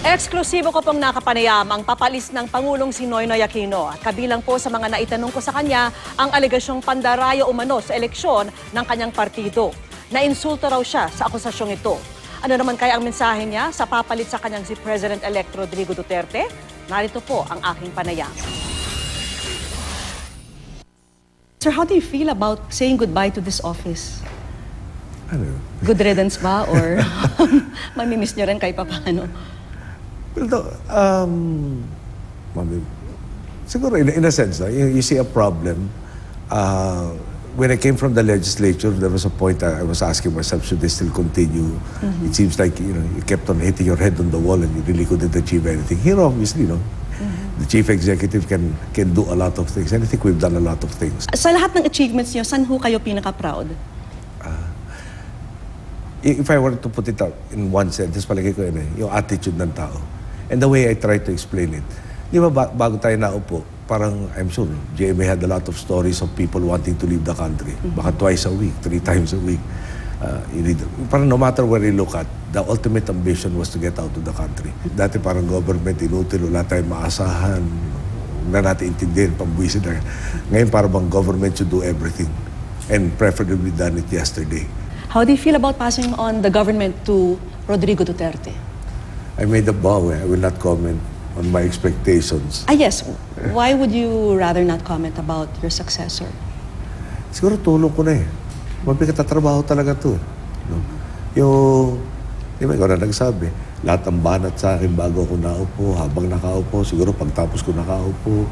Eksklusibo ko pong nakapanayam ang papalis ng Pangulong si Noynoy Aquino. At kabilang po sa mga naitanong ko sa kanya ang alegasyong pandaraya umano sa eleksyon ng kanyang partido. Nainsulto raw siya sa akusasyong ito. Ano naman kaya ang mensahe niya sa papalit sa kanyang si President-elect Rodrigo Duterte? Narito po ang aking panayam. Sir, how do you feel about saying goodbye to this office? Ano? Good riddance ba? Or mamimiss nyo rin kahit papaano? Well, siguro in a sense, you see a problem. When I came from the legislature, there was a point I was asking myself, should they still continue? It seems like you kept on hitting your head on the wall and you really couldn't achieve anything. Here, obviously, the chief executive can do a lot of things. And I think we've done a lot of things. Sa lahat ng achievements nyo, saan ho kayo pinaka-proud? If I were to put it out in one sentence, palagay ko yung attitude ng tao. And the way I try to explain it. Di ba bago tayo naupo, parang I'm sure GMA had a lot of stories of people wanting to leave the country. Baka twice a week, 3 times a week. Parang no matter where you look at, the ultimate ambition was to get out of the country. Dati parang government inutil, wala tayong maasahan, na natin intindihin, pambuisin na. Ngayon parang bang government should do everything. And preferably done it yesterday. How do you feel about passing on the government to Rodrigo Duterte? I made a vow, I will not comment on my expectations. Yes. Why would you rather not comment about your successor? Siguro tulong ko na eh. Mabigat na trabaho talaga to. No? Yung, di ba, ikaw na nagsabi, lahat ang banat sa akin bago ako naupo, habang nakaupo, siguro pagtapos ko nakaupo,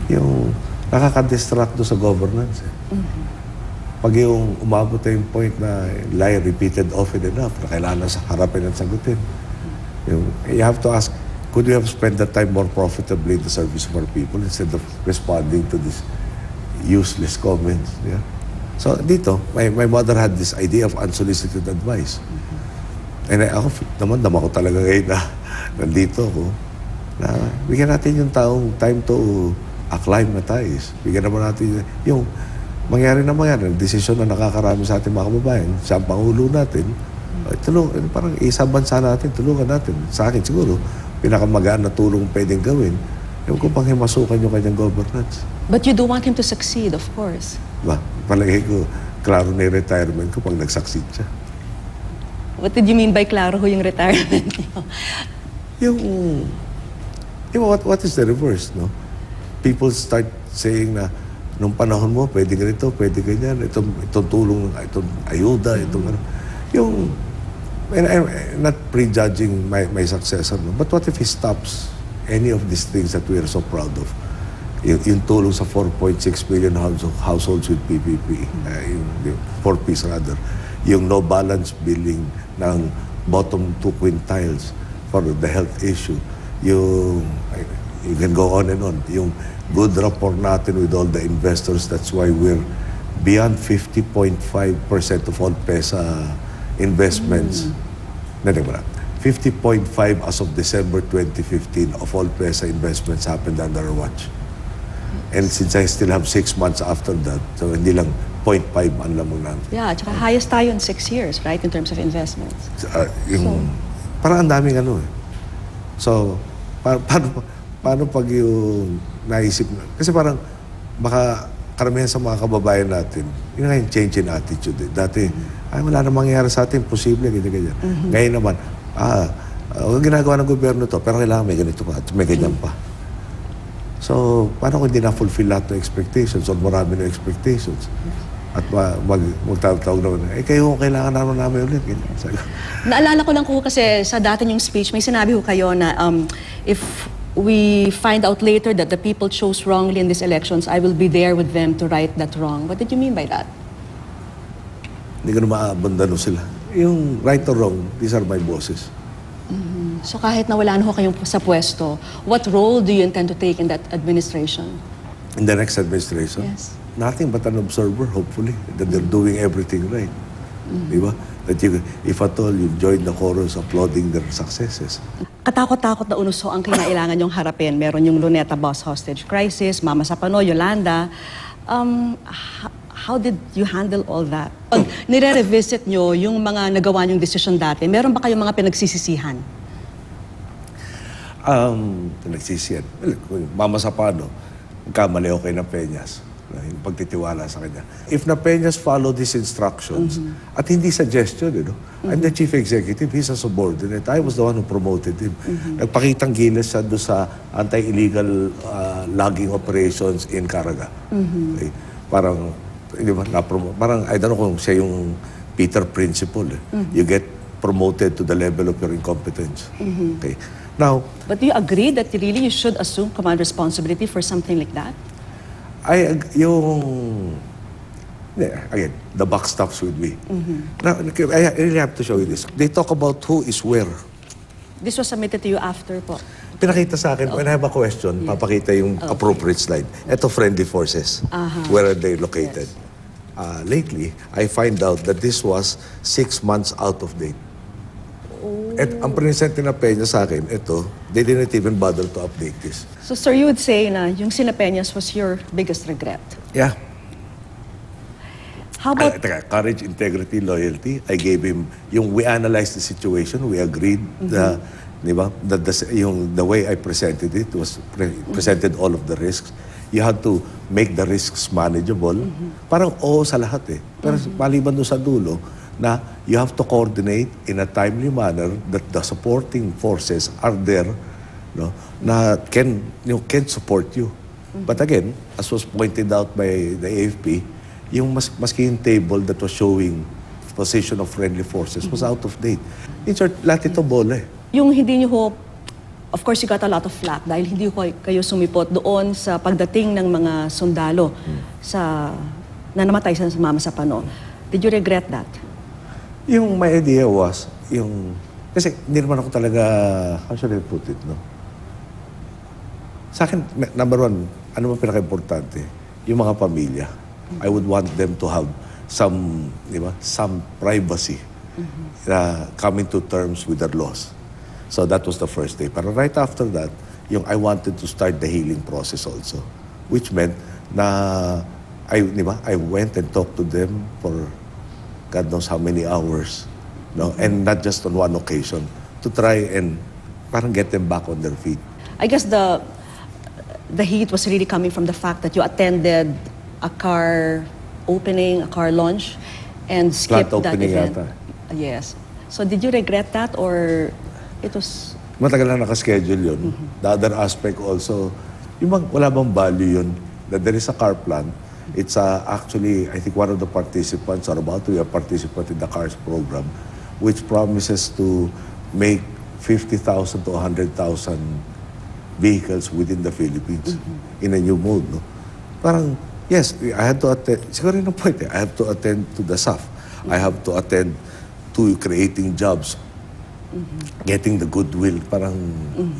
yung nakaka-distract do sa governance. Pag yung umabot na yung point na lie repeated often enough, na kailangan sa harapin at sagutin. You have to ask, could we have spent that time more profitably in the service of our people instead of responding to these useless comments? Yeah? So dito, my mother had this idea of unsolicited advice. And ako naman, dama ko talaga ngayon na nandito ako, na bigyan natin yung taong time to acclimatize. Bigyan naman natin yung mangyari, desisyon na nakakarami sa ating mga kababayan, siya ang Pangulo natin, parang isang bansa natin, tulungan natin. Sa akin siguro, pinakamagaan na tulong pwedeng gawin, yung kung panghimasukan yung kanyang governance. But you do want him to succeed, of course. Ba, palagay ko, klaro na yung retirement ko pag nag-succeed siya. What did you mean by klaro ho yung retirement niyo? What is the reverse, no? People start saying na, nung panahon mo, pwede ganito, pwede ganyan, itong tulong, itong ayuda, itong ano. And I'm not prejudging my successor, no? But what if he stops any of these things that we are so proud of? Yung tulong sa 4.6 million households with PPP, yung 4Ps rather, yung no balance billing ng bottom 2 quintiles for the health issue, you can go on and on, yung good rapport natin with all the investors, that's why we're beyond 50.5% of all PESA investments. 50.5 as of December 2015 of all PESA investments happened under our watch. And since I still have 6 months after that, so hindi lang 0.5 ang lamang natin. Yeah, tsaka highest tayo in 6 years, right, in terms of investments. Parang ang daming ano eh. So, paano pag yung naisip na? Kasi parang baka karamihan sa mga kababayan natin, yun nga yung change in attitude. Dati, wala na mangyayari sa atin, posible, ganyan. Ngayon naman, ginagawa ng gobyerno to, pero kailangan may ganito pa at may ganyan pa. So, paano kung hindi na-fulfill lahat ng expectations or marami ng expectations? At magtawag naman, kayo kailangan namin ulit. Naalala ko lang ko kasi sa dati yung speech, may sinabi ko kayo na if we find out later that the people chose wrongly in these elections, I will be there with them to right that wrong. What did you mean by that? Hindi ko na maabandano sila. Yung right or wrong, these are my bosses. So kahit na wala na ho kayong sa pwesto, what role do you intend to take in that administration? In the next administration? Yes. Nothing but an observer, hopefully, that they're doing everything right. Di ba? That if at all, you join the chorus applauding their successes. Katakot-takot na unuso ang kinailangan yung harapin. Meron yung Luneta Bus Hostage Crisis, Mama Sapano, Yolanda. How did you handle all that? Pag nire-revisit nyo yung mga nagawa nyong desisyon dati, meron ba kayong mga pinagsisisihan? Nagsisiyan. Well, Mama Sapano, kamali ako kay na Peñas. Yung pagtitiwala sa kanya. If na Peñas followed his instructions, at hindi suggestion, I'm the chief executive, he's a subordinate. I was the one who promoted him. Nagpakitang gilas siya doon sa anti-illegal logging operations in Caraga. Okay? Parang, di ba, parang, I don't know kung siya yung Peter principle. You get promoted to the level of your incompetence. Okay? Now, But do you agree that really you should assume command responsibility for something like that? Again, the buck stops with me. Now, I really have to show you this. They talk about who is where. This was submitted to you after po. Pinakita sa akin, when I have a question, papakita yung appropriate slide. Ito, friendly forces. Where are they located? Lately, I find out that this was 6 months out of date. At ang presente na Peña sa akin, ito, they didn't even bother to update this. So sir, you would say na yung sina Peñas was your biggest regret. Yeah. How about Courage, integrity, loyalty. I gave him, we analyzed the situation, we agreed, di ba, the way I presented it was, presented all of the risks. You had to make the risks manageable. Parang sa lahat eh. Pero maliban doon sa dulo, na you have to coordinate in a timely manner that the supporting forces are there, na can support you. But again, as was pointed out by the AFP, yung maski yung table that was showing position of friendly forces was out of date. In short, lahat ito bola eh. yung hindi niyo ho, of course you got a lot of flack dahil hindi ho kayo sumipot doon sa pagdating ng mga sundalo na namatay sa Mama Sapano. Did you regret that? Yung my idea was, kasi hindi naman ako talaga, how should I put it, no? Sa akin, number one, ano ba pinaka-importante? Yung mga pamilya. I would want them to have some, di ba, some privacy, coming to terms with their loss. So that was the first day. Pero right after that, I wanted to start the healing process also. Which meant na, I went and talked to them for God knows how many hours, and not just on one occasion, to try and parang get them back on their feet. I guess the heat was really coming from the fact that you attended a car opening, a car launch, and skipped Plant that opening event. yata. Yes. So did you regret that or it was... Matagal na nakaschedule yun. The other aspect also, wala bang value yun, that there is a car plant. It's actually, I think one of the participants or about to be a participant in the CARS program, which promises to make 50,000 to 100,000 vehicles within the Philippines in a new mode. No? Parang, yes, I had to attend, siguro yun ang point I have to attend to the SAF. I have to attend to creating jobs, getting the goodwill, parang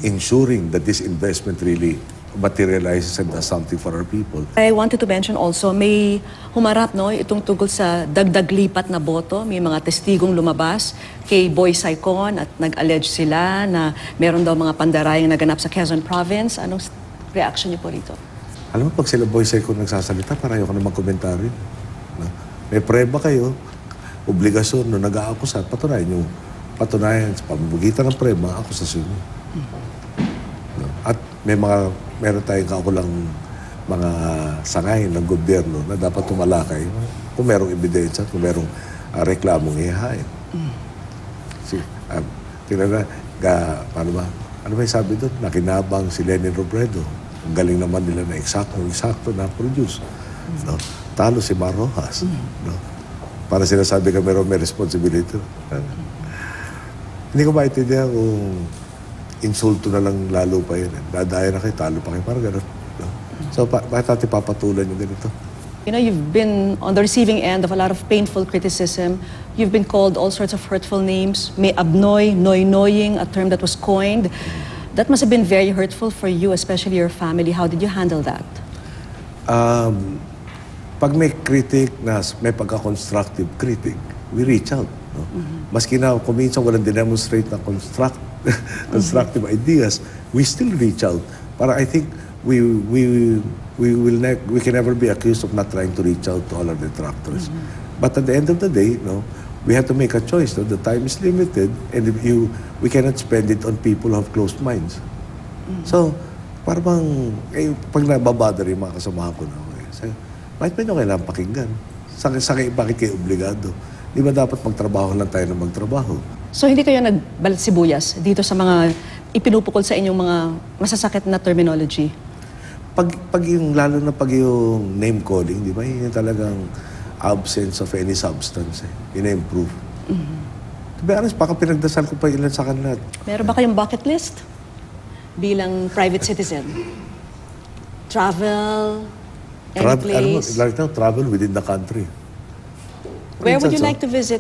ensuring that this investment really materializes and does something for our people. I wanted to mention also, may humarap itong tungkol sa dagdag lipat na boto. May mga testigong lumabas kay Boy Saicon at nag-allege sila na meron daw mga pandarayang naganap sa Quezon Province. Anong reaction niyo po rito? Alam mo, pag sila Boy Saicon nagsasalita, parang ayoko na magkomentaryo. No? May preba kayo, obligasyon, no, nag-aakusa, patunayan sa pamamagitan ng preba, akusasyon nyo. No? At meron tayong kaukulang mga sangay ng gobyerno na dapat tumalakay kung merong ebidensya, kung merong reklamong ihahain. Tingnan na, ano ba yung sabi doon? Nakinabang si Lenin Robredo. Ang galing naman nila na eksakto na produce. No? Talo si Mar Rojas. No? Para sinasabi ka meron may responsibility. Hindi ko maintindihan kung insulto na lang lalo pa yun. Dadaya na kayo, talo pa kayo. Parang gano'n. No? So, bakit natin papatulan yung ganito? You know, you've been on the receiving end of a lot of painful criticism. You've been called all sorts of hurtful names. May abnoy, noy-noying, a term that was coined. That must have been very hurtful for you, especially your family. How did you handle that? Pag may critic na may pagka-constructive critic, we reach out. No? Maski na kung minsan walang demonstrate na constructive ideas, we still reach out. Para I think we can never be accused of not trying to reach out to all our detractors. But at the end of the day, we have to make a choice. The time is limited, and we cannot spend it on people who have closed minds. So, parang, pag nababother yung mga kasamahan ko na, bakit ba nyo kailangan pakinggan? Bakit kayo obligado? Di ba dapat magtrabaho lang tayo na magtrabaho? So hindi kayo nagbalat sibuyas dito sa mga ipinupukol sa inyong mga masasakit na terminology? Lalo na pag yung name calling, di ba? Yun yung talagang absence of any substance. Ina-improve. To be honest, baka pinagdasal ko pa ilan sa kanila. Meron ba kayong bucket list bilang private citizen? Travel, any place? Right now, travel within the country. Where would you like to visit?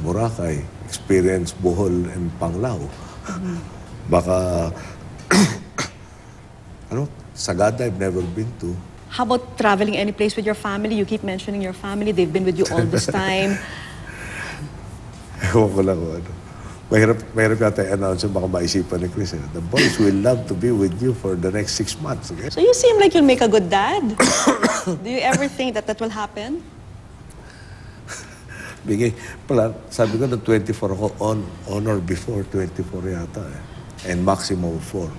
Boracay, experience Bohol and Panglao. Baka, Sagada I've never been to. How about traveling any place with your family? You keep mentioning your family. They've been with you all this time. Ewan ko lang kung ano. Mahirap yata i-announce yung baka maisipan ni Chris. The boys will love to be with you for the next 6 months. Okay? So you seem like you'll make a good dad. Do you ever think that will happen? Sabi ko na 24 ako on or before 24 yata and maximum 4.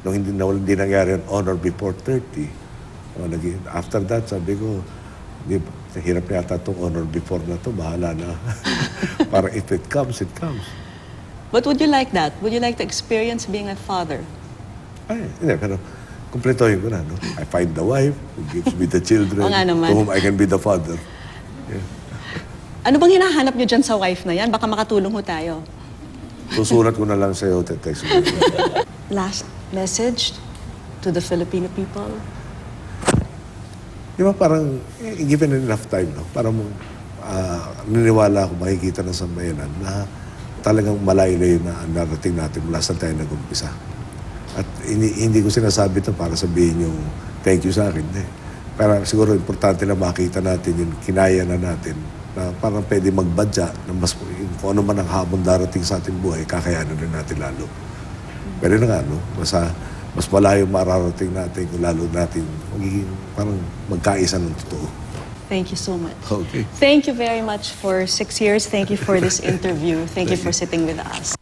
Nung hindi nangyari yun, on or before 30. After that, sabi ko, hirap yata itong on or before na to, bahala na. Para if it comes, it comes. But would you like that? Would you like to experience being a father? Hindi, pero kumpletohin ko na. No? I find the wife who gives me the children Oo nga naman. to whom I can be the father. Ano bang hinahanap nyo dyan sa wife na yan? Baka makatulong ho tayo. Susulat ko na lang sa'yo, text mo. Last message to the Filipino people? Di ba parang, given enough time, no? Parang niniwala ako, makikita ng sambayanan na talagang malayo-layo na ang narating natin mula saan tayo nag-umpisa. At hindi ko sinasabi ito para sabihin yung thank you sa akin. Pero siguro importante na makita natin yung kinaya na natin na parang pwede magbadya na mas, kung ano man ang hamon darating sa ating buhay, kakayanan rin natin lalo. Pero na nga, no? Mas malayo mararating natin kung lalo natin magiging parang magkaisa ng totoo. Thank you so much. Okay. Thank you very much for 6 years. Thank you for this interview. Thank you for sitting with us.